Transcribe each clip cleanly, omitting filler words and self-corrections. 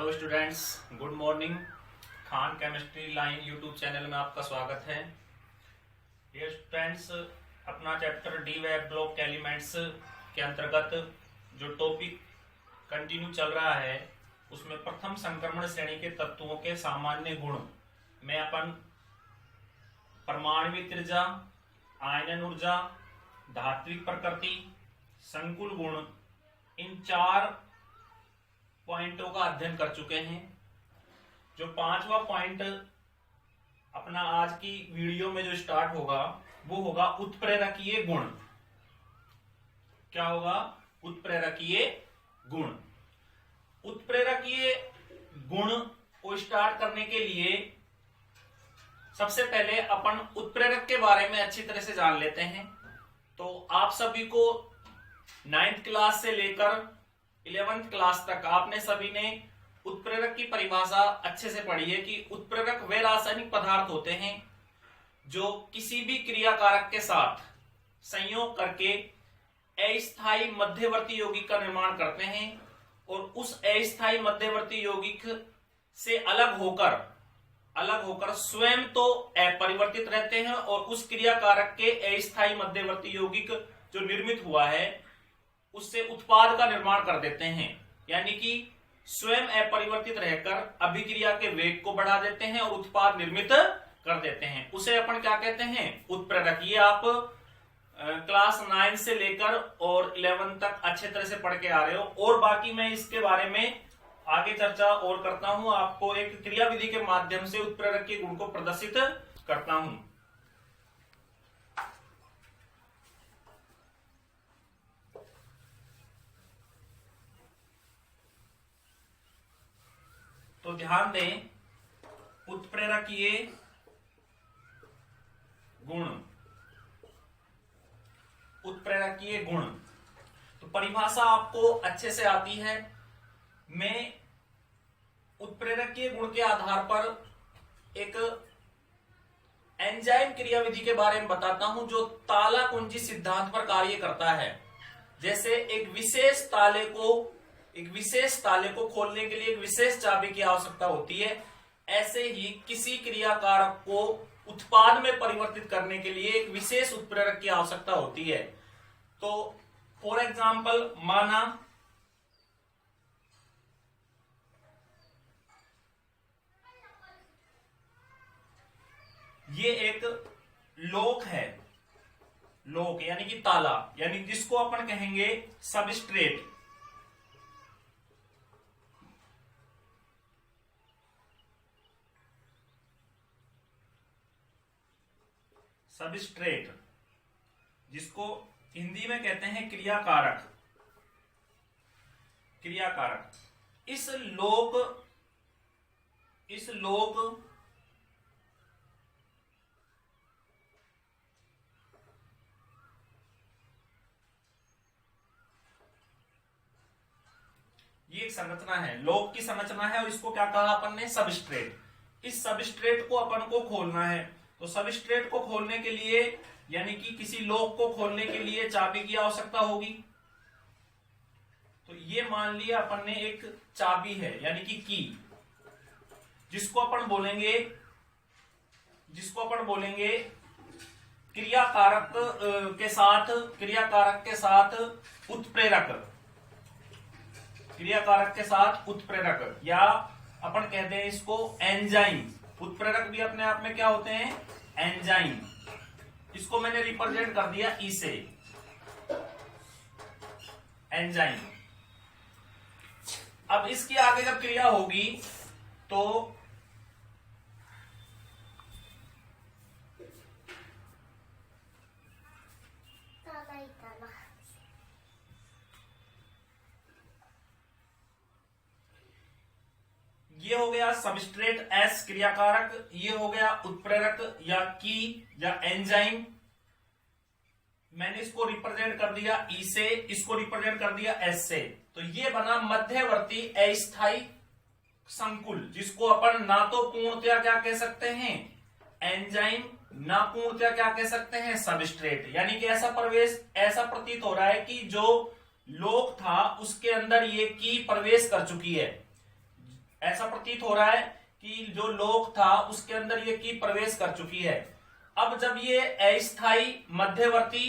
Hello students, good morning. Khan chemistry line YouTube channel में आपका स्वागत है। ये स्टूडेंट्स, अपना chapter D web block elements के अंतर्गत जो टॉपिक कंटिन्यू चल रहा है उसमें प्रथम संक्रमण श्रेणी के तत्वों के सामान्य गुण में अपन परमाणु त्रिज्या, आयनन ऊर्जा, धात्विक प्रकृति, संकुल गुण, इन 4 पॉइंटों का अध्ययन कर चुके हैं। जो 5वां पॉइंट अपना आज की वीडियो में जो स्टार्ट होगा वो होगा उत्प्रेरकीय गुण। क्या होगा? उत्प्रेरकीय गुण। उत्प्रेरकीय गुण को स्टार्ट करने के लिए सबसे पहले अपन उत्प्रेरक के बारे में अच्छी तरह से जान लेते हैं। तो आप सभी को 9th क्लास से लेकर 11th क्लास तक आपने सभी ने उत्प्रेरक की परिभाषा अच्छे से पढ़ी है कि उत्प्रेरक वे रासायनिक पदार्थ होते हैं जो किसी भी क्रियाकारक के साथ संयोग करके अस्थायी मध्यवर्ती यौगिक का निर्माण करते हैं और उस अस्थायी मध्यवर्ती यौगिक से अलग होकर स्वयं तो अपरिवर्तित रहते हैं और उस क्रियाकारक के अस्थायी मध्यवर्ती यौगिक जो निर्मित हुआ है उससे उत्पाद का निर्माण कर देते हैं। यानी कि स्वयं अपरिवर्तित रहकर अभिक्रिया के वेग को बढ़ा देते हैं और उत्पाद निर्मित कर देते हैं। उसे अपन क्या कहते हैं? उत्प्रेरक। ये आप क्लास 9 से लेकर और 11 तक अच्छे तरह से पढ़ के आ रहे हो और बाकी मैं इसके बारे में आगे चर्चा और करता हूं। आपको एक क्रिया विधि के माध्यम से उत्प्रेरक के गुण को प्रदर्शित करता हूं। तो ध्यान दें, उत्प्रेरकीय गुण। उत्प्रेरकीय गुण तो परिभाषा आपको अच्छे से आती है। मैं उत्प्रेरकीय गुण के आधार पर एक एंजाइम क्रियाविधि के बारे में बताता हूं जो ताला कुंजी सिद्धांत पर कार्य करता है। जैसे एक विशेष ताले को खोलने के लिए एक विशेष चाबी की आवश्यकता होती है, ऐसे ही किसी क्रियाकारक को उत्पाद में परिवर्तित करने के लिए एक विशेष उत्प्रेरक की आवश्यकता होती है। तो फॉर एग्जाम्पल, माना ये एक लोक है, लोक यानी कि ताला, यानी जिसको अपन कहेंगे सबस्ट्रेट। सबस्ट्रेट जिसको हिंदी में कहते हैं क्रियाकारक। इस लोक ये एक संरचना है, लोक की संरचना है और इसको क्या कहा अपन ने? सबस्ट्रेट। इस सबस्ट्रेट को अपन को खोलना है। तो सबस्ट्रेट को खोलने के लिए यानी कि किसी लोक को खोलने के लिए चाबी की आवश्यकता होगी। तो ये मान लिया अपन ने एक चाबी है यानी कि की, जिसको अपन बोलेंगे क्रियाकारक के साथ उत्प्रेरक, या अपन कहते हैं इसको एंजाइम। उत्प्रेरक भी अपने आप में क्या होते हैं? एंजाइम। इसको मैंने रिप्रेजेंट कर दिया ई से, एंजाइम। अब इसकी आगे जब क्रिया होगी तो ये हो गया सबस्ट्रेट एस क्रियाकारक, ये हो गया उत्प्रेरक या की या एंजाइम। मैंने इसको रिप्रेजेंट कर दिया ई से, इसको रिप्रेजेंट कर दिया एस से। तो ये बना मध्यवर्ती अस्थायी संकुल, जिसको अपन ना तो पूर्णतया क्या कह सकते हैं? एंजाइम, ना पूर्णतया क्या कह सकते हैं? सबस्ट्रेट। यानी कि ऐसा प्रतीत हो रहा है कि जो लोक था उसके अंदर ये की प्रवेश कर चुकी है। ऐसा प्रतीत हो रहा है कि जो लोक था उसके अंदर ये की प्रवेश कर चुकी है। अब जब ये अस्थाई मध्यवर्ती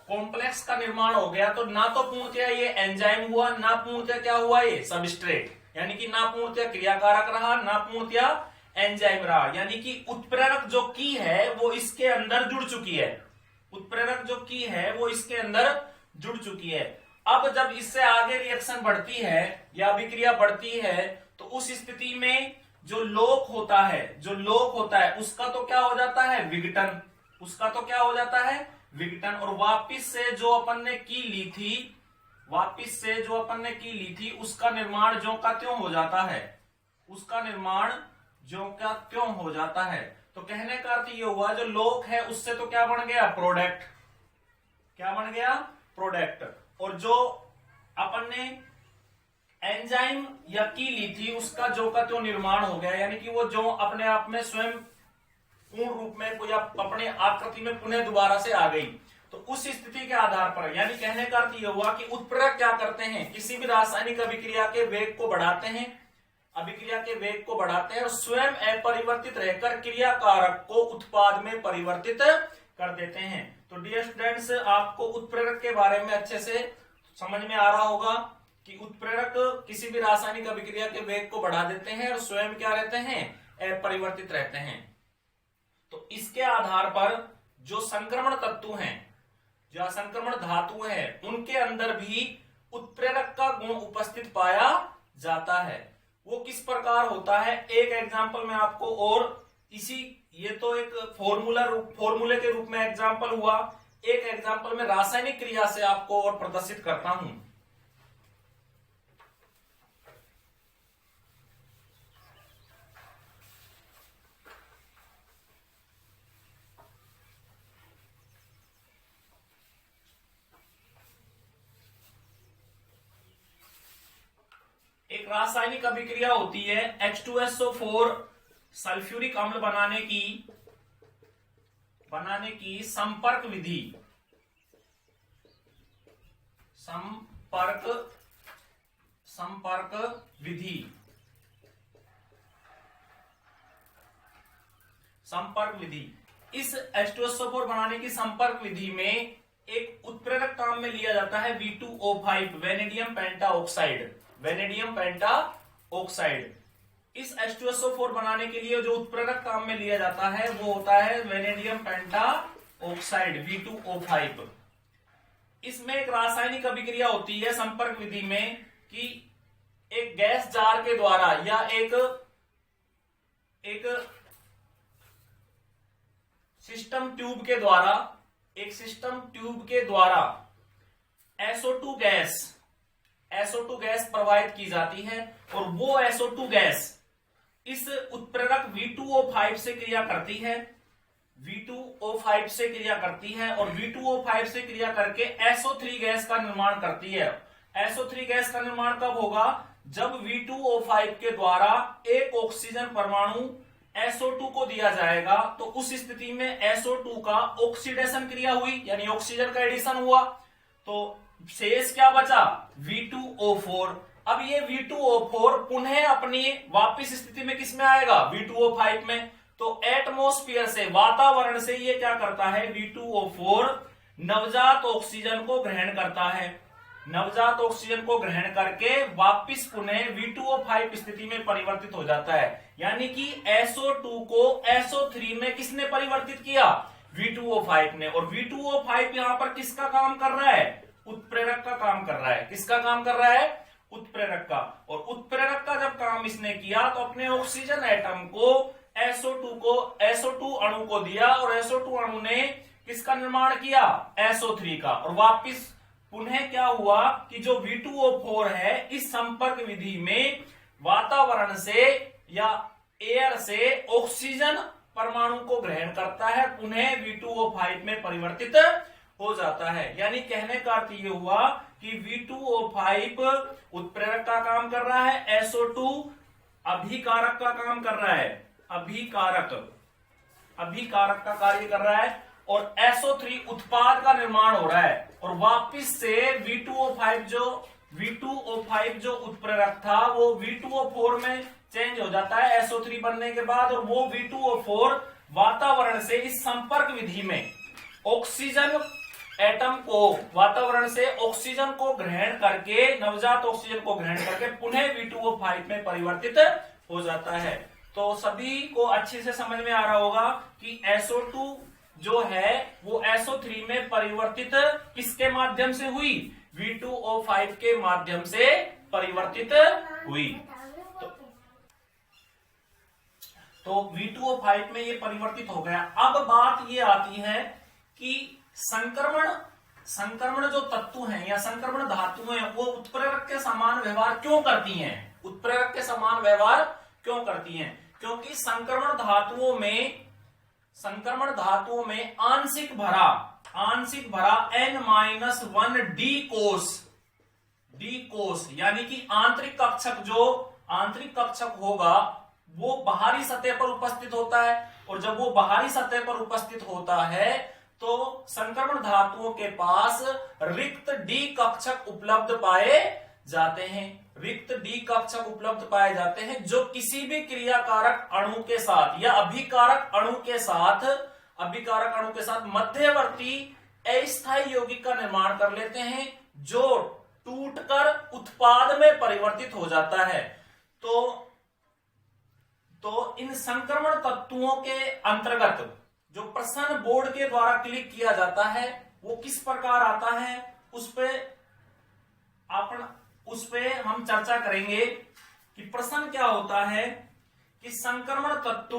कॉम्प्लेक्स का निर्माण हो गया, तो ना तो पूर्णतया ये एंजाइम हुआ, ना पूर्णतया क्या हुआ ये सबस्ट्रेट, यानी कि ना पूर्णतया क्रियाकारक रहा, ना पूर्णतया एंजाइम रहा, यानी कि उत्प्रेरक जो की है वो इसके अंदर जुड़ चुकी है। उत्प्रेरक जो की है वो इसके अंदर जुड़ चुकी है। अब जब इससे आगे रिएक्शन बढ़ती है या अभिक्रिया बढ़ती है, तो उस स्थिति में जो लोक होता है उसका तो क्या हो जाता है विघटन, और वापिस से जो अपन ने की ली थी उसका निर्माण ज्यों का त्यों हो जाता है। तो कहने का अर्थ ये हुआ जो लोक है उससे तो क्या बन गया प्रोडक्ट, और जो अपन ने एंजाइम या की ली थी उसका जो का त्यों निर्माण हो गया, यानी कि वो जो अपने आप में स्वयं पूर्ण रूप में या अपने आकृति में पुनः दोबारा से आ गई। तो उस स्थिति के आधार पर, यानी कहने का अर्थ यह हुआ कि उत्प्रेरक क्या करते हैं, किसी भी रासायनिक अभिक्रिया के वेग को बढ़ाते हैं और स्वयं अपरिवर्तित रहकर क्रियाकारक को उत्पाद में परिवर्तित कर देते हैं। तो डियर स्टूडेंट्स, आपको उत्प्रेरक के बारे में अच्छे से समझ में आ रहा होगा कि उत्प्रेरक किसी भी रासायनिक अभिक्रिया के वेग को बढ़ा देते हैं और स्वयं क्या रहते हैं, अपरिवर्तित रहते हैं। तो इसके आधार पर जो संक्रमण तत्व हैं, जो संक्रमण धातु है, उनके अंदर भी उत्प्रेरक का गुण उपस्थित पाया जाता है। वो किस प्रकार होता है, एक एग्जांपल में आपको, और ये तो एक फॉर्मूले के रूप में एग्जांपल हुआ, एक एग्जांपल में रासायनिक क्रिया से आपको और प्रदर्शित करता हूं। एक रासायनिक अभिक्रिया होती है H2SO4 सल्फ्यूरिक अम्ल बनाने की संपर्क विधि। इस H2SO4 बनाने की संपर्क विधि में एक उत्प्रेरक काम में लिया जाता है V2O5 वेनेडियम पेंटा ऑक्साइड। इस H2SO4 बनाने के लिए जो उत्प्रेरक काम में लिया जाता है वो होता है वेनेडियम पेंटा ऑक्साइड V2O5। इसमें एक रासायनिक अभिक्रिया होती है संपर्क विधि में कि एक गैस जार के द्वारा या एक सिस्टम ट्यूब के द्वारा SO2 गैस प्रवाहित की जाती है, और वो SO2 गैस इस उत्प्रेरक V2O5 से क्रिया करती है, और V2O5 से क्रिया करके SO3 गैस का निर्माण करती है। SO3 गैस का निर्माण कब होगा, जब V2O5 के द्वारा एक ऑक्सीजन परमाणु SO2 को दिया जाएगा, तो उस स्थिति में SO2 का ऑक्सीडेशन क्रिया हुई, यानी ऑक्सीजन का एडिशन हुआ, तो शेष क्या बचा, V2O4। अब ये V2O4 पुनः अपनी वापिस स्थिति में किस में आएगा, V2O5 में। तो एटमॉस्फेयर से, वातावरण से ये क्या करता है, V2O4 नवजात ऑक्सीजन को ग्रहण करता है, नवजात ऑक्सीजन को ग्रहण करके वापिस पुनः V2O5 स्थिति में परिवर्तित हो जाता है। यानी कि SO2 को SO3 में किसने परिवर्तित किया, V2O5 ने। और V2O5 यहां पर किसका काम कर रहा है, उत्प्रेरक का काम कर रहा है। किसका काम कर रहा है, उत्प्रेरक का। और उत्प्रेरक का जब काम इसने किया तो अपने ऑक्सीजन एटम को SO2 अणु को दिया, और SO2 अणु ने किसका निर्माण किया, SO3 का। और वापिस पुनः क्या हुआ कि जो V2O4 है इस संपर्क विधि में वातावरण से या एयर से ऑक्सीजन परमाणु को ग्रहण करता है, पुनः V2O5 में परिवर्तित हो जाता है। यानी कहने का अर्थ ये हुआ कि V2O5 उत्प्रेरक का काम कर रहा है, SO2 अभिकारक का काम कर रहा है, अभिकारक का कार्य कर रहा है, और SO3 उत्पाद का निर्माण हो रहा है और वापिस से V2O5 जो उत्प्रेरक था वो V2O4 में चेंज हो जाता है SO3 बनने के बाद, और वो V2O4 वातावरण से इस संपर्क विधि में ऑक्सीजन एटम को, वातावरण से ऑक्सीजन को ग्रहण करके, नवजात ऑक्सीजन को ग्रहण करके पुनः V2O5 में परिवर्तित हो जाता है। तो सभी को अच्छे से समझ में आ रहा होगा कि SO2 जो है वो SO3 में परिवर्तित किसके माध्यम से हुई? V2O5 के माध्यम से परिवर्तित हुई। तो V2O5 में ये परिवर्तित हो गया। अब बात ये आती है कि संक्रमण जो तत्व हैं या संक्रमण धातुएं वो उत्प्रेरक के समान व्यवहार क्यों करती हैं? उत्प्रेरक के समान व्यवहार क्यों करती हैं? क्योंकि संक्रमण धातुओं में आंशिक भरा N-1 डी कोष यानी कि आंतरिक कक्षक होगा वो बाहरी सतह पर उपस्थित होता है, और जब वो बाहरी सतह पर उपस्थित होता है तो संक्रमण धातुओं के पास रिक्त डी कक्षक उपलब्ध पाए जाते हैं, जो किसी भी क्रियाकारक अणु के साथ या अभिकारक अणु के साथ मध्यवर्ती अस्थायी यौगिक का निर्माण कर लेते हैं, जो टूटकर उत्पाद में परिवर्तित हो जाता है। तो इन संक्रमण तत्वों के अंतर्गत जो प्रश्न बोर्ड के द्वारा क्लिक किया जाता है वो किस प्रकार आता है, उस पे हम चर्चा करेंगे कि प्रश्न क्या होता है कि संक्रमण तत्व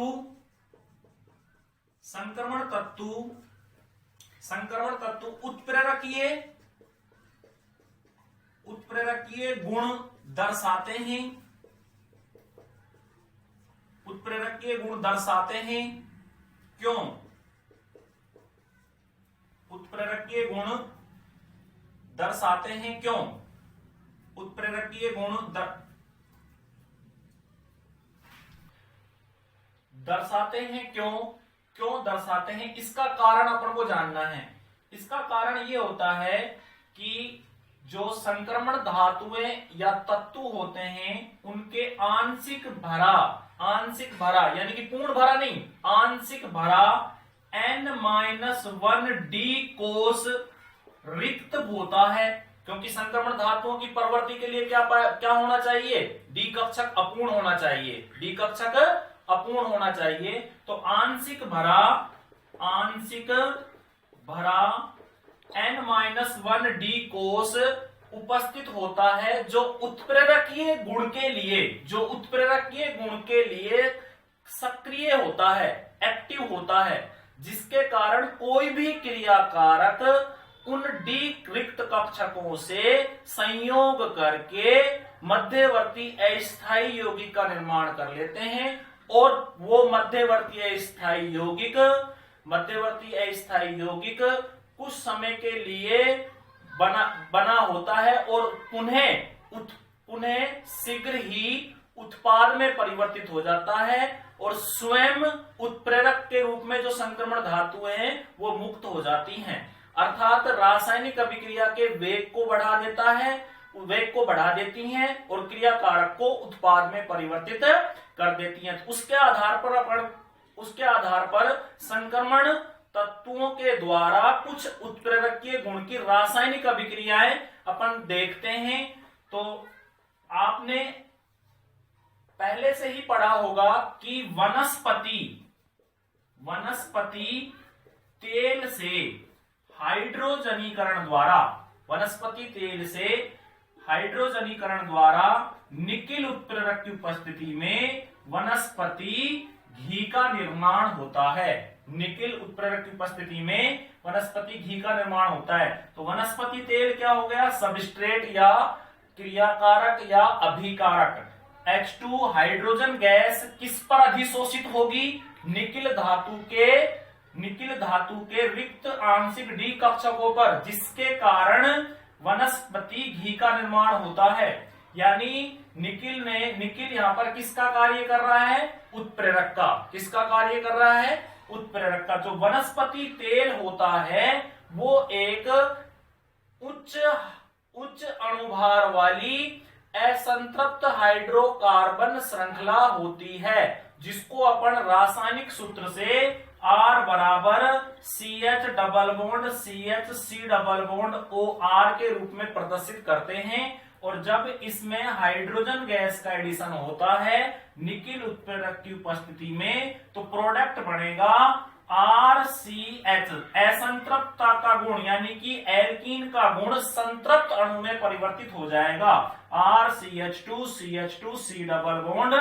उत्प्रेरकीय गुण दर्शाते हैं क्यों? उत्प्रेरकीय गुण दर्शाते हैं क्यों? उत्प्रेरकीय गुण दर्शाते हैं क्यों दर्शाते हैं? इसका कारण अपन को जानना है। इसका कारण ये होता है कि जो संक्रमण धातुएं या तत्व होते हैं उनके आंशिक भरा यानी कि पूर्ण भरा नहीं, आंशिक भरा N-1 डी कोष रिक्त होता है, क्योंकि संक्रमण धातुओं की प्रवृत्ति के लिए क्या होना चाहिए? डी कक्षक अपूर्ण होना चाहिए। तो आंशिक भरा N-1 डी कोष उपस्थित होता है, जो उत्प्रेरकीय गुण के लिए सक्रिय होता है, एक्टिव होता है, जिसके कारण कोई भी क्रियाकारक उन डी रिक्त कक्षकों से संयोग करके मध्यवर्ती अस्थायी यौगिक का निर्माण कर लेते हैं, और वो मध्यवर्ती अस्थायी यौगिक कुछ समय के लिए बना होता है और पुनः शीघ्र ही उत्पाद में परिवर्तित हो जाता है, और स्वयं उत्प्रेरक के रूप में जो संक्रमण धातुएं हैं वो मुक्त हो जाती हैं। अर्थात रासायनिक अभिक्रिया के वेग को बढ़ा देती हैं और क्रियाकारक को उत्पाद में परिवर्तित कर देती हैं। उसके आधार पर संक्रमण तत्वों के द्वारा कुछ उत्प्रेरकीय गुण की रासायनिक अभिक्रियाएं अपन देखते हैं। तो आपने पहले से ही पढ़ा होगा कि वनस्पति तेल से हाइड्रोजनीकरण द्वारा निकिल उत्प्रेरक की उपस्थिति में वनस्पति घी का निर्माण होता है। तो वनस्पति तेल क्या हो गया? सबस्ट्रेट या क्रियाकारक या अभिकारक। H2 हाइड्रोजन गैस किस पर अधिशोषित होगी? निकिल धातु के रिक्त आंशिक डी कक्षकों पर, जिसके कारण वनस्पति घी का निर्माण होता है। यानी निकिल यहाँ पर किसका कार्य कर रहा है? उत्प्रेरक का। किसका कार्य कर रहा है? उत्प्रेरक का। जो वनस्पति तेल होता है वो एक उच्च अणुभार वाली असंतृप्त हाइड्रोकार्बन श्रृंखला होती है, जिसको अपन रासायनिक सूत्र से R बराबर CH double bond CH C double bond OR के रूप में प्रदर्शित करते हैं। और जब इसमें हाइड्रोजन गैस का एडिशन होता है निकिल उत्प्रेरक की उपस्थिति में, तो प्रोडक्ट बनेगा RCH। असंतृप्तता का गुण यानी कि एल्कीन का गुण संतृप्त अणु में परिवर्तित हो जाएगा, RCH2 CH2 C double bond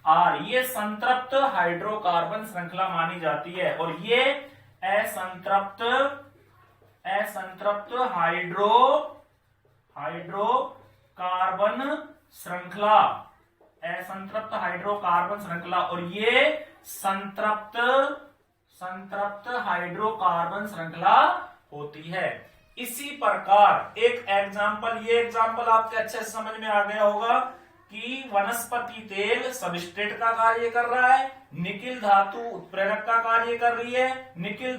R। ये संतृप्त हाइड्रोकार्बन श्रृंखला मानी जाती है। और ये असंतृप्त हाइड्रोकार्बन श्रृंखला, असंतृप्त हाइड्रोकार्बन श्रृंखला, और ये संतृप्त हाइड्रोकार्बन श्रृंखला होती है। इसी प्रकार एक एग्जाम्पल, ये एग्जाम्पल आपके अच्छे से समझ में आ गया होगा कि वनस्पति तेल सबस्ट्रेट का कार्य कर रहा है, निकिल धातु उत्प्रेरक का कार्य कर रही है, निकिल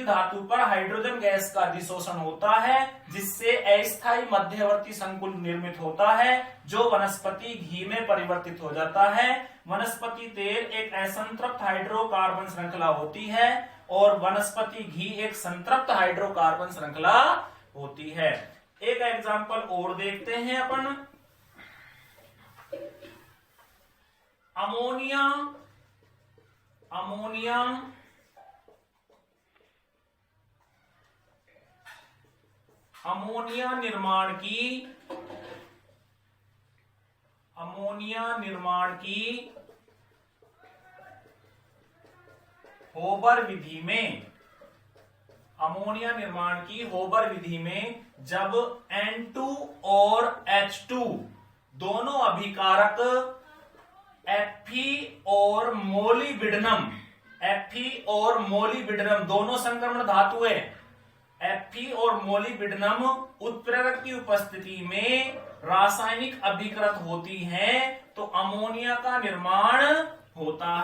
धातु पर हाइड्रोजन गैस का अधिशोषण होता है, जिससे अस्थायी मध्यवर्ती संकुल निर्मित होता है जो वनस्पति घी में परिवर्तित हो जाता है। वनस्पति तेल एक असंतृप्त हाइड्रोकार्बन श्रृंखला होती है और वनस्पति घी एक संतृप्त हाइड्रोकार्बन श्रृंखला होती है। एक एग्जाम्पल और देखते हैं अपन। अमोनिया निर्माण की होबर विधि में जब N2 और H2 दोनों अभिकारक Fe और मोलिब्डेनम दोनों संक्रमण धातु है, Fe और मोलिब्डेनम उत्प्रेरक की उपस्थिति में रासायनिक अभिकृत होती हैं, तो अमोनिया का निर्माण होता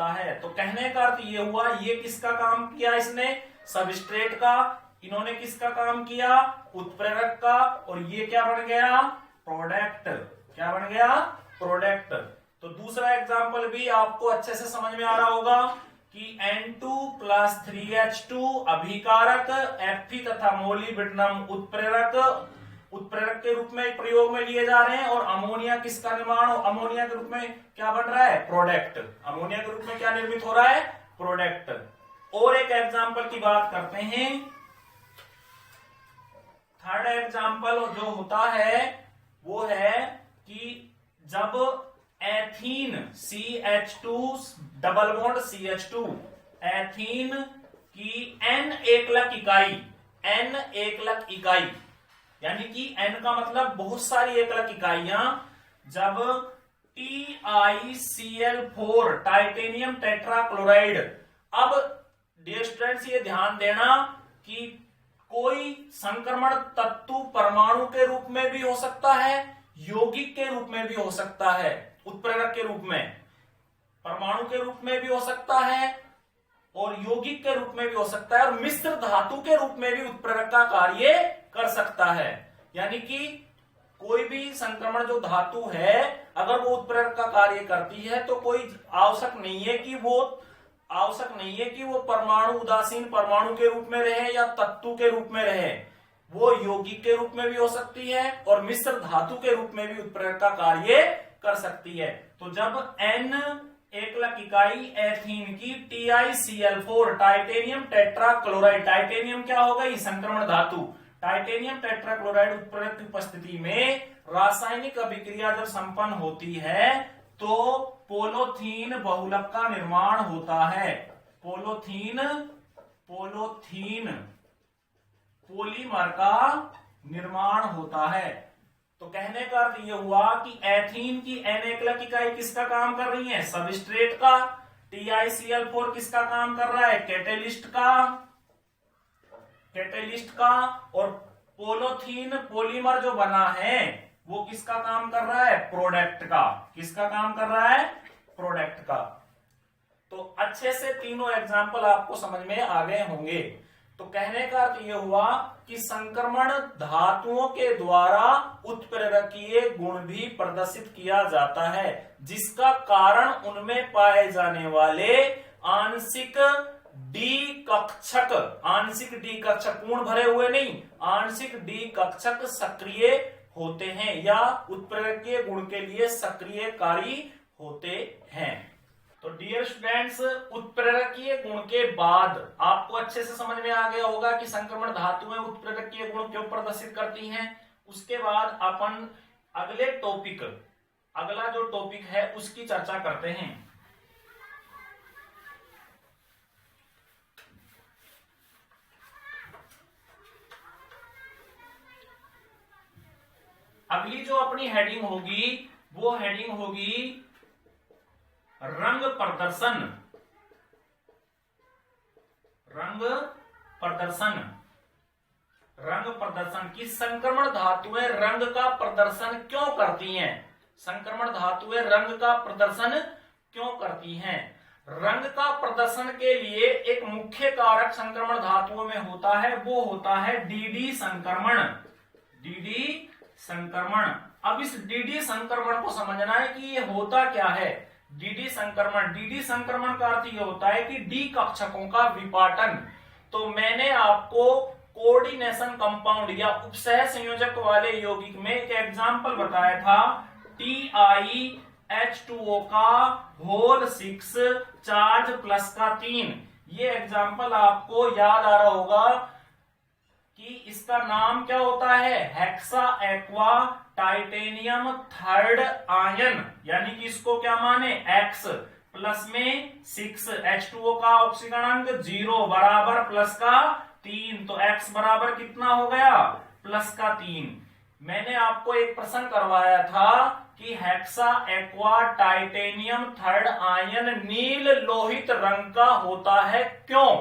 है। तो कहने का अर्थ ये हुआ, ये किसका काम किया इसने, सबस्ट्रेट का, इन्होंने किसका काम किया, उत्प्रेरक का, और ये क्या बन गया, प्रोडक्ट। तो दूसरा एग्जाम्पल भी आपको अच्छे से समझ में आ रहा होगा कि N2 + 3H2 अभिकारक, Fe तथा मोलिब्डेनम उत्प्रेरक के रूप में प्रयोग में लिए जा रहे हैं, और अमोनिया किसका निर्माण, अमोनिया के रूप में क्या बन रहा है, प्रोडक्ट। अमोनिया के रूप में क्या निर्मित हो रहा है, प्रोडक्ट। और एक एग्जाम्पल की बात करते हैं। थर्ड एग्जाम्पल जो होता है वो है कि जब ethene CH2 double bond CH2, ethene की N एकलक इकाई यानी कि N का मतलब बहुत सारी एकलक इकाइयां, जब TiCl4 टाइटेनियम टेट्राक्लोराइड। अब डियर स्टूडेंट्स ये ध्यान देना कि कोई संक्रमण तत्व परमाणु के रूप में भी हो सकता है, यौगिक के रूप में भी हो सकता है, उत्प्रेरक के रूप में, परमाणु के रूप में भी हो सकता है और यौगिक के रूप में भी हो सकता है, और मिश्र धातु के रूप में भी उत्प्रेरक का कार्य कर सकता है। यानी कि कोई भी संक्रमण जो धातु है अगर वो उत्प्रेरक का कार्य करती है तो कोई आवश्यक नहीं है कि वो परमाणु, उदासीन परमाणु के रूप में रहे या तत्व के रूप में रहे, वो यौगिक के रूप में भी हो सकती है और मिश्र धातु के रूप में भी उत्प्रेरक का कार्य कर सकती है। तो जब N एकलक इकाई एथीन की TiCl4 टाइटेनियम टेट्राक्लोराइड, टाइटेनियम क्या होगा, ये संक्रमण धातु, टाइटेनियम टेट्राक्लोराइड उत्प्रेरक की उपस्थिति में रासायनिक अभिक्रिया जब संपन्न होती है तो पोलोथीन बहुलक का निर्माण होता है। पोलोथीन पॉलीमर का निर्माण होता है। तो कहने का अर्थ यह हुआ कि एथीन की N एकलक इकाई किसका काम कर रही है, सबस्ट्रेट का, TiCl4 किसका काम कर रहा है, कैटेलिस्ट का, और पोलोथीन पॉलीमर जो बना है वो किसका काम कर रहा है, प्रोडक्ट का। किसका काम कर रहा है, प्रोडक्ट का। तो अच्छे से तीनों एग्जाम्पल आपको समझ में आ गए होंगे। तो कहने का अर्थ यह हुआ कि संक्रमण धातुओं के द्वारा उत्प्रेरकीय गुण भी प्रदर्शित किया जाता है, जिसका कारण उनमें पाए जाने वाले आंशिक डी कक्षक, आंशिक डी कक्षक पूर्ण भरे हुए नहीं, आंशिक डी कक्षक सक्रिय होते हैं या उत्प्रेरकीय गुण के लिए सक्रियकारी होते हैं। तो डियर स्टूडेंट्स, उत्प्रेरकीय गुण के बाद आपको अच्छे से समझ में आ गया होगा कि संक्रमण धातुएं उत्प्रेरकीय गुण क्यों प्रदर्शित करती हैं। उसके बाद अपन अगले टॉपिक, अगला जो टॉपिक है उसकी चर्चा करते हैं। अगली जो अपनी हेडिंग होगी वो हेडिंग होगी रंग प्रदर्शन। रंग प्रदर्शन, रंग प्रदर्शन की संक्रमण धातुएं रंग का प्रदर्शन क्यों करती हैं। संक्रमण धातुएं रंग का प्रदर्शन क्यों करती हैं। रंग का प्रदर्शन के लिए एक मुख्य कारक संक्रमण धातुओं में होता है, वो होता है डीडी संक्रमण। डीडी संक्रमण। अब इस डीडी संक्रमण को समझना है कि ये होता क्या है। डीडी संक्रमण, डीडी संक्रमण का अर्थ ये होता है कि डी कक्षकों का विपाटन। तो मैंने आपको कोऑर्डिनेशन कंपाउंड या उपसह संयोजक वाले यौगिक में एक एग्जांपल बताया था, TiH2O का होल 6 चार्ज प्लस का 3। ये एग्जांपल आपको याद आ रहा होगा कि इसका नाम क्या होता है, hexa aqua titanium third ion, यानी कि इसको क्या माने X प्लस में 6, H2O का ऑक्सीकरणांक 0 बराबर प्लस का 3, तो X बराबर कितना हो गया, प्लस का 3। मैंने आपको एक प्रश्न करवाया था कि hexa aqua titanium third ion नील लोहित रंग का होता है क्यों,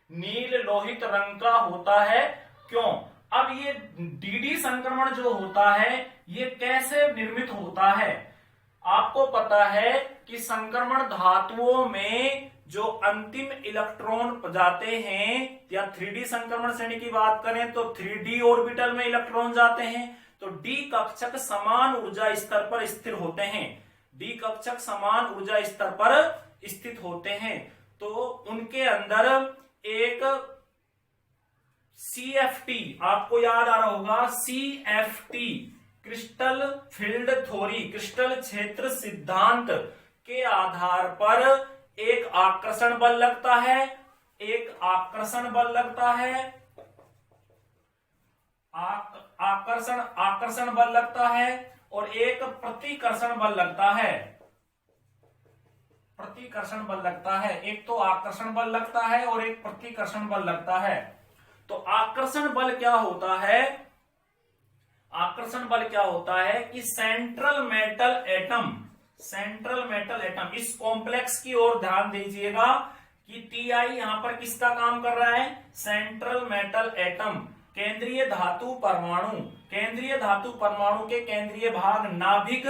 नील लोहित रंग का होता है क्यों। अब ये डीडी संक्रमण जो होता है ये कैसे निर्मित होता है। आपको पता है कि संक्रमण धातुओं में जो अंतिम इलेक्ट्रॉन जाते हैं, या 3D संक्रमण श्रेणी की बात करें तो 3D ऑर्बिटल में इलेक्ट्रॉन जाते हैं, तो डी कक्षक समान ऊर्जा स्तर पर स्थिर होते हैं। डी कक्षक समान ऊर्जा स्तर पर स्थित होते हैं, तो उनके अंदर एक CFT, आपको याद आ रहा होगा CFT, crystal field theory, crystal क्षेत्र सिद्धांत के आधार पर एक आकर्षण बल लगता है, एक आकर्षण बल लगता है, आकर्षण बल लगता है, और एक प्रतिकर्षण बल लगता है। प्रतिकर्षण बल लगता है, एक तो आकर्षण बल लगता है और एक प्रतिकर्षण बल लगता है। तो आकर्षण बल क्या होता है, आकर्षण बल क्या होता है कि central metal atom, central metal atom, इस कॉम्प्लेक्स की ओर ध्यान दीजिएगा कि Ti यहां पर किसका काम कर रहा है, सेंट्रल मेटल एटम, केंद्रीय धातु परमाणु, केंद्रीय धातु परमाणु के केंद्रीय भाग नाभिक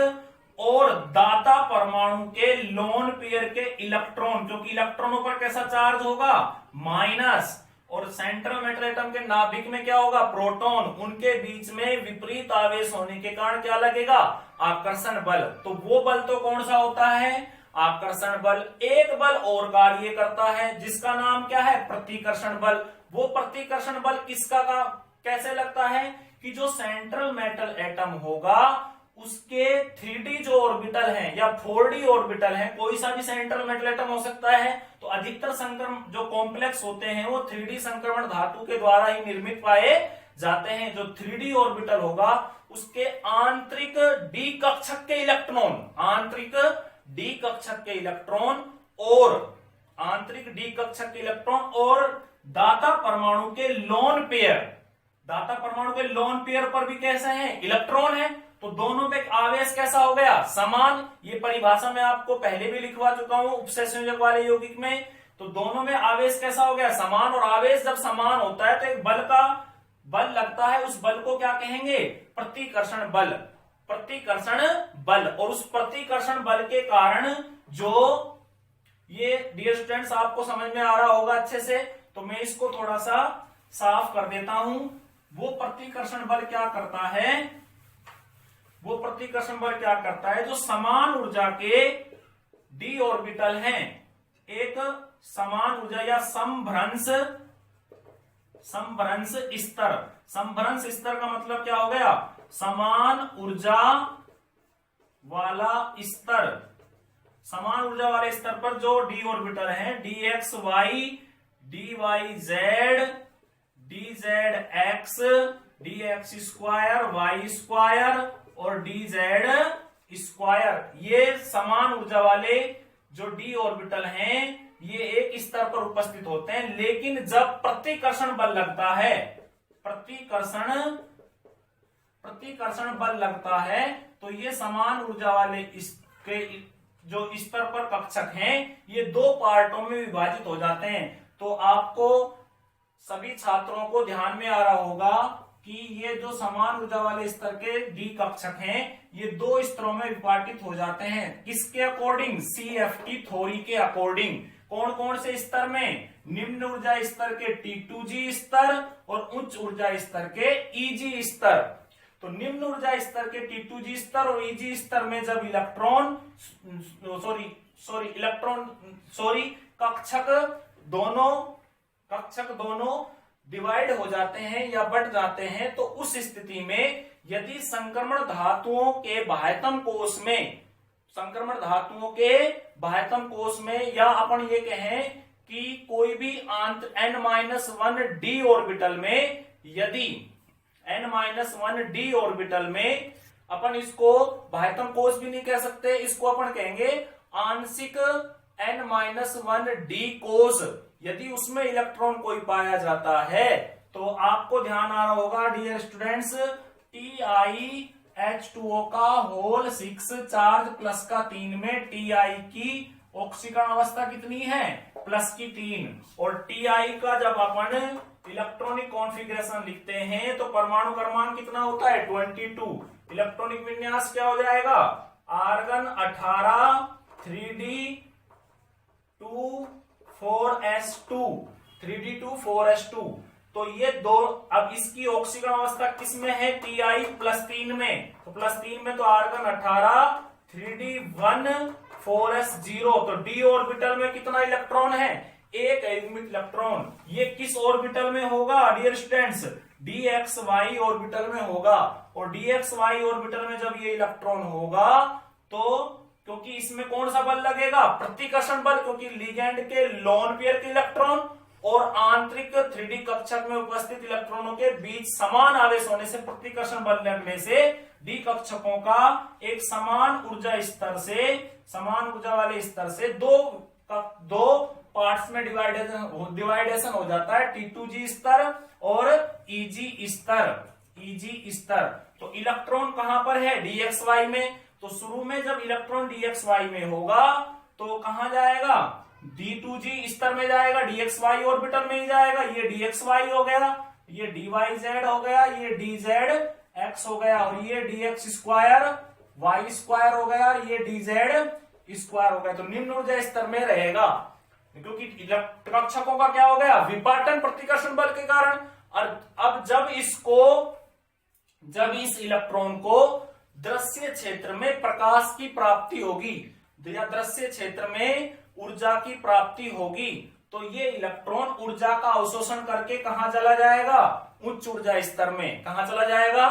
और दाता परमाणु के लोन पेयर के इलेक्ट्रॉन, क्योंकि इलेक्ट्रॉनों पर कैसा चार्ज होगा, माइनस, और सेंट्रल मेटल एटम के नाभिक में क्या होगा, प्रोटॉन, उनके बीच में विपरीत आवेश होने के कारण क्या लगेगा, आकर्षण बल। तो वो बल तो कौन सा होता है, आकर्षण बल। एक बल और कार्य करता है जिसका नाम क्या है, प्रतिकर्षण बल। वो प्रतिकर्षण बल किसका का कैसे लगता है कि जो सेंट्रल मेटल एटम होगा उसके 3D जो ऑर्बिटल हैं या 4D ऑर्बिटल हैं, कोई सा भी सेंट्रल मेटल एटम हो सकता है, तो अधिकतर संक्रमण जो कॉम्प्लेक्स होते हैं वो 3D संक्रमण धातु के द्वारा ही निर्मित पाए जाते हैं। जो 3D ऑर्बिटल होगा उसके आंतरिक डी कक्षक के इलेक्ट्रॉन, आंतरिक डी कक्षक के इलेक्ट्रॉन और आंतरिक डी कक्षक के इलेक्ट्रॉन और दाता परमाणु के लोन पेयर, दाता परमाणु के लोन पेयर पर भी कैसे हैं, इलेक्ट्रॉन है, तो दोनों में आवेश कैसा हो गया, समान। ये परिभाषा मैं आपको पहले भी लिखवा चुका हूं उपसह संयोजक वाले यौगिक में। तो दोनों में आवेश कैसा हो गया, समान। और आवेश जब समान होता है तो एक बल का बल लगता है, उस बल को क्या कहेंगे, प्रतिकर्षण बल, प्रतिकर्षण बल। और उस प्रतिकर्षण बल के कारण जो ये डियर स्टूडेंट्स आपको समझ में आ रहा होगा अच्छे से, तो मैं इसको थोड़ा सा साफ कर देता हूं। वो प्रतिकर्षण बल क्या करता है, वो प्रतिकर्षण बल क्या करता है, जो समान ऊर्जा के डी ऑर्बिटल हैं, एक समान ऊर्जा या समभ्रंश स्तर। समभ्रंश स्तर का मतलब क्या हो गया, समान ऊर्जा वाला स्तर। समान ऊर्जा वाले स्तर पर जो डी ऑर्बिटल है, D X Y, D Y Z, D Z X, D X square, Y square और डी जेड स्क्वायर, ये समान ऊर्जा वाले जो डी ऑर्बिटल हैं ये एक स्तर पर उपस्थित होते हैं। लेकिन जब प्रतिकर्षण बल लगता है, प्रतिकर्षण बल लगता है, तो ये समान ऊर्जा वाले इसके जो स्तर पर कक्षक हैं ये दो पार्टों में विभाजित हो जाते हैं। तो आपको सभी छात्रों को ध्यान में आ रहा होगा कि ये जो समान ऊर्जा वाले स्तर के डी कक्षक हैं ये दो स्तरों में विभाजित हो जाते हैं। किसके अकॉर्डिंग, CFT थ्योरी के अकॉर्डिंग। कौन कौन से स्तर में, निम्न ऊर्जा स्तर के T2G स्तर और उच्च ऊर्जा स्तर के EG स्तर। तो निम्न ऊर्जा स्तर के T2G स्तर और EG स्तर में जब कक्षक दोनों डिवाइड हो जाते हैं या बढ़ जाते हैं, तो उस स्थिति में यदि संक्रमण धातुओं के बाह्यतम कोष में या अपन ये कहें कि कोई भी n-1 d ऑर्बिटल में, यदि n-1 d ऑर्बिटल में, अपन इसको बाह्यतम कोष भी नहीं कह सकते, इसको अपन कहेंगे आंशिक n-1 d कोष, यदि उसमें इलेक्ट्रॉन कोई पाया जाता है, तो आपको ध्यान आ रहा होगा डियर स्टूडेंट्स, TiH2O का होल 6 चार्ज प्लस का 3 में Ti की ऑक्सीकरण अवस्था कितनी है, प्लस की 3, और Ti का जब अपन इलेक्ट्रॉनिक कॉन्फ़िगरेशन लिखते हैं तो परमाणु क्रमांक कितना होता है, 22। इलेक्ट्रॉनिक विन्यास क्या हो जाएगा, argon 18 3d2 4s2, 3d2 4s2। तो ये दो, अब इसकी ऑक्सीकरण अवस्था किस में है, Ti प्लस 3 में, तो प्लस 3 में तो आर्गन 18 3d1 4s0। तो d ऑर्बिटल में कितना इलेक्ट्रॉन है, एक युग्मित इलेक्ट्रॉन। ये किस ऑर्बिटल में होगा डियर स्टूडेंट्स, dxy ऑर्बिटल में होगा। और dxy ऑर्बिटल में जब ये इलेक्ट्रॉन होगा तो क्योंकि इसमें कौन सा बल लगेगा, प्रतिकर्षण बल, क्योंकि लिगेंड के लोन पेयर के इलेक्ट्रॉन और आंतरिक 3D कक्षक में उपस्थित इलेक्ट्रॉनों के बीच समान आवेश होने से, प्रतिकर्षण बल लगने से डी कक्षकों का एक समान ऊर्जा वाले स्तर से दो पार्ट्स में डिवाइडेशन हो जाता है, T2G स्तर और EG स्तर। तो इलेक्ट्रॉन कहां पर है, dxy में। तो शुरू में जब इलेक्ट्रॉन dxy में होगा तो कहां जाएगा, D2G स्तर में जाएगा, dxy ऑर्बिटल में ही जाएगा। ये dxy हो गया, ये dyz हो गया, ये dzx हो गया, और ये dx स्क्वायर y स्क्वायर हो गया, ये dz स्क्वायर हो गया। तो निम्न ऊर्जा स्तर में रहेगा, क्योंकि कक्षकों का क्या हो गया, विपाटन प्रतिकर्षण बल के कारण। और अब जब इस इलेक्ट्रॉन को दृश्य क्षेत्र में प्रकाश की प्राप्ति होगी या दृश्य क्षेत्र में ऊर्जा की प्राप्ति होगी, तो ये इलेक्ट्रॉन ऊर्जा का अवशोषण करके कहां चला जाएगा, उच्च ऊर्जा स्तर में। कहां चला जाएगा,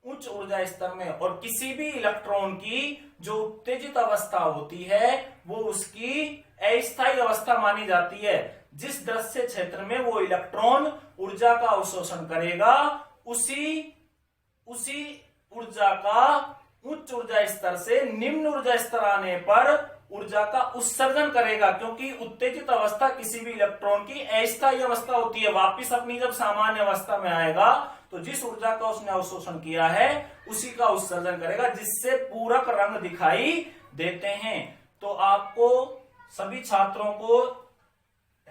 उच्च ऊर्जा स्तर में। और किसी भी इलेक्ट्रॉन की जो उत्तेजित अवस्था होती है वो उसकी अस्थायी अवस्था मानी जाती है। जिस दृश्य क्षेत्र में वो इलेक्ट्रॉन ऊर्जा का अवशोषण करेगा उसी ऊर्जा का उच्च ऊर्जा स्तर से निम्न ऊर्जा स्तर आने पर ऊर्जा का उत्सर्जन करेगा, क्योंकि उत्तेजित अवस्था किसी भी इलेक्ट्रॉन की अस्थायी अवस्था होती है। वापिस अपनी जब सामान्य अवस्था में आएगा तो जिस ऊर्जा का उसने अवशोषण किया है उसी का उत्सर्जन करेगा, जिससे पूरक रंग दिखाई देते हैं। तो आपको सभी छात्रों को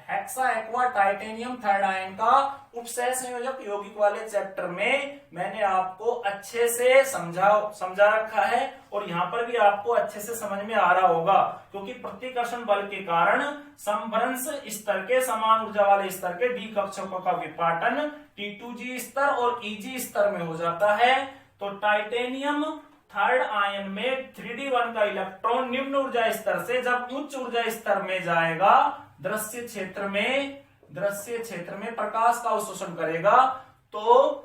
hexa aqua titanium third ion का उपसह संयोजक यौगिक वाले चैप्टर में मैंने आपको अच्छे से समझा रखा है और यहाँ पर भी आपको अच्छे से समझ में आ रहा होगा, क्योंकि प्रतिकर्षण बल के कारण समभ्रंश स्तर के समान ऊर्जा वाले स्तर के डी कक्षकों का विपाटन T2G स्तर और EG स्तर में हो जाता है। तो टाइटेनियम थर्ड आयन में 3D1 का इलेक्ट्रॉन निम्न ऊर्जा स्तर से जब उच्च ऊर्जा स्तर में जाएगा, दृश्य क्षेत्र में प्रकाश का अवशोषण करेगा, तो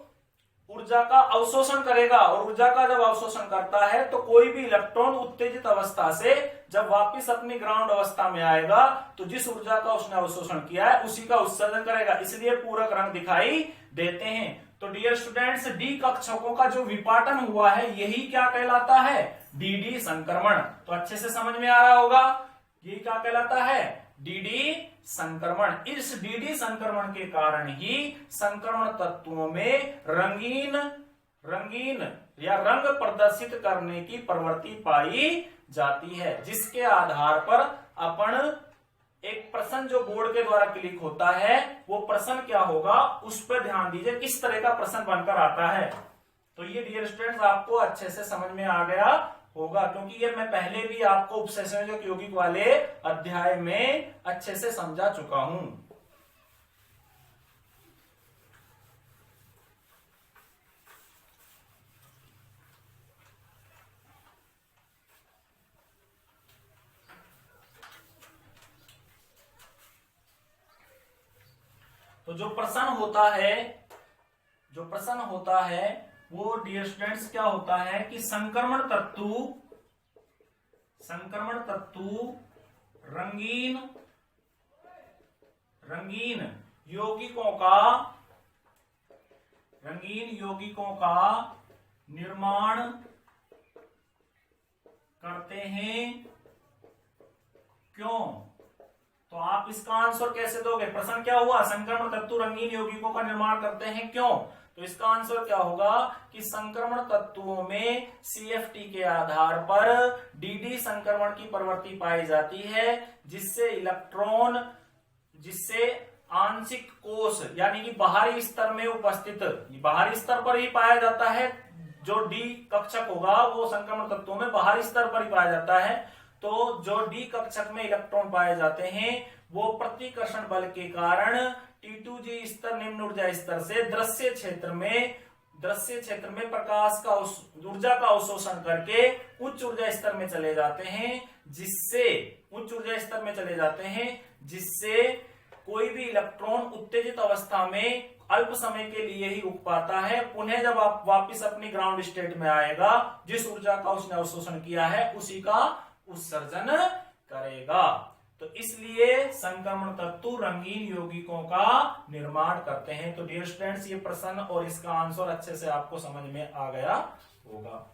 ऊर्जा का अवशोषण करेगा, और ऊर्जा का जब अवशोषण करता है तो कोई भी इलेक्ट्रॉन उत्तेजित अवस्था से जब वापस अपनी ग्राउंड अवस्था में आएगा तो जिस ऊर्जा का उसने अवशोषण किया है उसी का उत्सर्जन करेगा, इसलिए पूरक रंग दिखाई देते हैं। तो डियर स्टूडेंट्स, डी कक्षकों का जो विपाटन हुआ है यही क्या कहलाता है? डीडी संक्रमण। तो अच्छे से समझ में आ रहा होगा, ये क्या कहलाता है? डीडी संक्रमण। इस डीडी संक्रमण के कारण ही संक्रमण तत्वों में रंगीन या रंग प्रदर्शित करने की प्रवृत्ति पाई जाती है, जिसके आधार पर अपन एक प्रश्न जो बोर्ड के द्वारा क्लिक होता है वो प्रश्न क्या होगा उस पर ध्यान दीजिए, किस तरह का प्रश्न बनकर आता है। तो ये डियर स्टूडेंट्स आपको अच्छे से समझ में आ गया होगा, क्योंकि ये मैं पहले भी आपको उपसह संयोजक यौगिक वाले अध्याय में अच्छे से समझा चुका हूं। तो जो प्रश्न होता है वो डियर स्टूडेंट्स क्या होता है कि संक्रमण तत्व रंगीन यौगिकों का निर्माण करते हैं, क्यों? तो आप इसका आंसर कैसे दोगे? प्रश्न क्या हुआ? संक्रमण तत्व रंगीन यौगिकों का निर्माण करते हैं, क्यों? तो इसका आंसर क्या होगा कि संक्रमण तत्वों में CFT के आधार पर DD संक्रमण की प्रवृत्ति पाई जाती है, जिससे आंशिक कोश यानी कि बाहरी स्तर में उपस्थित, बाहरी स्तर पर ही पाया जाता है। जो डी कक्षक होगा वो संक्रमण तत्वों में बाहरी स्तर पर ही पाया जाता है। तो जो डी कक्षक में इलेक्ट्रॉन पाए जाते हैं वो प्रतिकर्षण बल के कारण T2G स्तर निम्न ऊर्जा स्तर से दृश्य क्षेत्र में प्रकाश का ऊर्जा का अवशोषण करके उच्च ऊर्जा स्तर में चले जाते हैं, जिससे कोई भी इलेक्ट्रॉन उत्तेजित अवस्था में अल्प समय के लिए ही रुक पाता है, पुनः जब आप वापस अपनी ग्राउंड स्टेट में आएगा जिस ऊर्जा का उसने अवशोषण किया है उसी का उत्सर्जन करेगा। तो इसलिए संक्रमण तत्व रंगीन यौगिकों का निर्माण करते हैं। तो डियर स्टूडेंट्स, ये प्रश्न और इसका आंसर अच्छे से आपको समझ में आ गया होगा।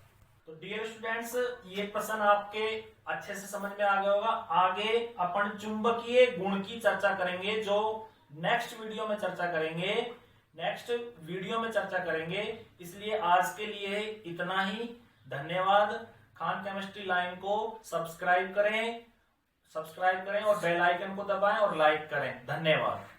तो डियर स्टूडेंट्स, ये प्रश्न आपके अच्छे से समझ में आ गया होगा। आगे अपन चुंबकीय गुण की चर्चा करेंगे, जो नेक्स्ट वीडियो में चर्चा करेंगे। इसलिए आज के लिए इतना ही। धन्यवाद। खान केमिस्ट्री लाइन को सब्सक्राइब करें और बेल आइकन को दबाएं और लाइक करें। धन्यवाद।